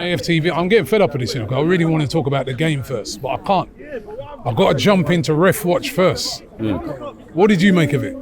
AFTV, I'm getting fed up with this, I really want to talk about the game first, but I can't. I've got to jump into ref watch first. What did you make of it?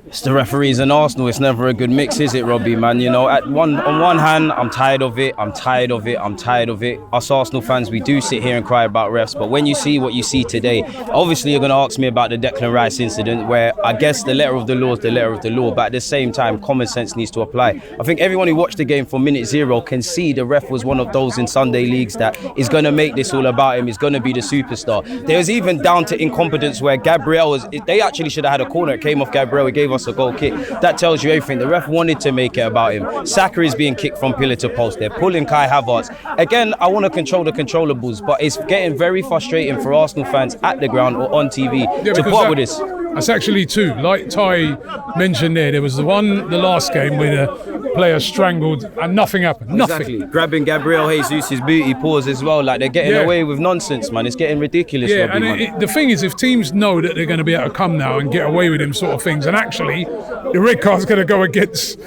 It's the referees and Arsenal. It's never a good mix, is it, Robbie, man? On one hand, I'm tired of it. Us Arsenal fans, we do sit here and cry about refs, but when you see what you see today, obviously you're going to ask me about the Declan Rice incident, where I guess the letter of the law is the letter of the law, but at the same time, common sense needs to apply. I think everyone who watched the game from minute zero can see the ref was one of those in Sunday leagues that is going to make this all about him. He's going to be the superstar. There was even down to incompetence where they actually should have had a corner. It came off Gabriel. He gave us a goal kick. That tells you everything. The ref wanted to make it about him. Saka is being kicked from pillar to post. They're pulling Kai Havertz. Again, I want to control the controllables, but it's getting very frustrating for Arsenal fans at the ground or on TV to put up with this. That's actually two. Like Ty mentioned there was the last game where the player strangled and nothing happened. Nothing. Exactly. Grabbing Gabriel Jesus' booty paws as well. Like, they're getting away with nonsense, man. It's getting ridiculous. Yeah, Robbie, and the thing is, if teams know that they're going to be able to come now and get away with them sort of things, and actually the red card's going to go against,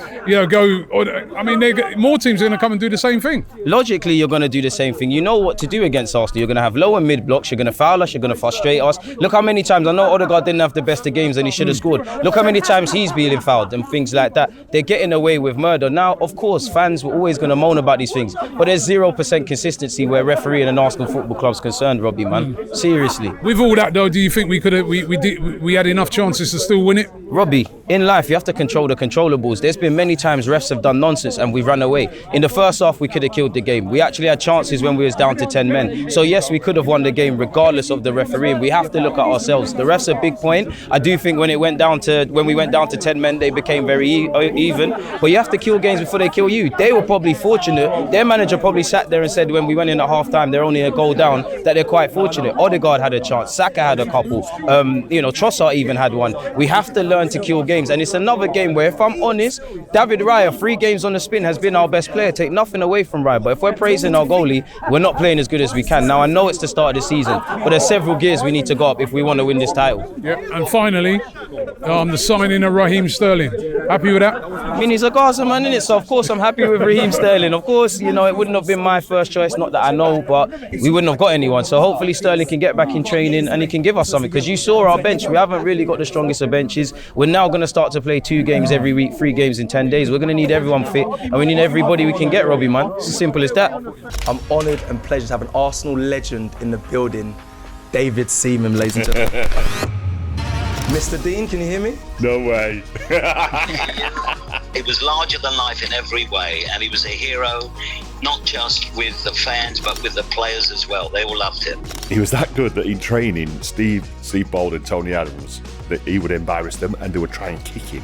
more teams are going to come and do the same thing. Logically, you're going to do the same thing. You know what to do against Arsenal. You're going to have low and mid blocks. You're going to foul us. You're going to frustrate us. Look how many times, I know Odegaard didn't have the best of games and he should have scored. Look how many times he's being fouled and things like that. They're getting away with murder. Now, of course, fans were always going to moan about these things, but there's 0% consistency where refereeing an Arsenal Football Club's concerned, Robbie, man. Seriously. With all that, though, do you think we had enough chances to still win it? Robbie, in life, you have to control the controllables. There's been many times refs have done nonsense and we've run away. In the first half, we could have killed the game. We actually had chances when we was down to 10 men. So yes, we could have won the game regardless of the refereeing. We have to look at ourselves. The refs are a big point. I do think when we went down to 10 men, they became very even. But you have to kill games before they kill you. They were probably fortunate. Their manager probably sat there and said when we went in at half time, they're only a goal down, that they're quite fortunate. Odegaard had a chance. Saka had a couple. Trossard even had one. We have to learn to kill games. And it's another game where, if I'm honest, David Raya, 3 games on the spin, has been our best player. Take nothing away from Raya. But if we're praising our goalie, we're not playing as good as we can. Now, I know it's the start of the season, but there's several gears we need to go up if we want to win this title. Yeah, and finally, the signing of Raheem Sterling. Happy with that? I mean, he's a Gaza man, innit? So, of course, I'm happy with Raheem Sterling. Of course, it wouldn't have been my first choice, not that I know, but we wouldn't have got anyone. So, hopefully, Sterling can get back in training and he can give us something. Because you saw our bench, we haven't really got the strongest of benches. We're now going to start to play 2 games every week, 3 games in 10 days. We're going to need everyone fit and we need everybody we can get, Robbie, man. It's as simple as that. I'm honoured and pleased to have an Arsenal legend in the building, David Seaman, ladies and gentlemen. Mr. Dean, can you hear me? No way. It was larger than life in every way, and he was a hero, not just with the fans, but with the players as well. They all loved him. He was that good that in training, Steve Bold and Tony Adams, that he would embarrass them and they would try and kick him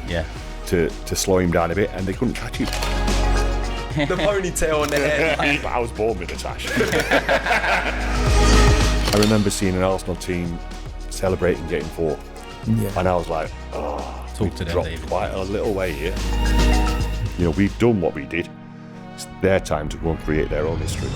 to slow him down a bit, and they couldn't catch him. The ponytail on the head. I was born with a tash. I remember seeing an Arsenal team celebrating getting 4. Yeah. And I was like, talk to them, dropped David. quite a little way here. We've done what we did. It's their time to go and create their own history.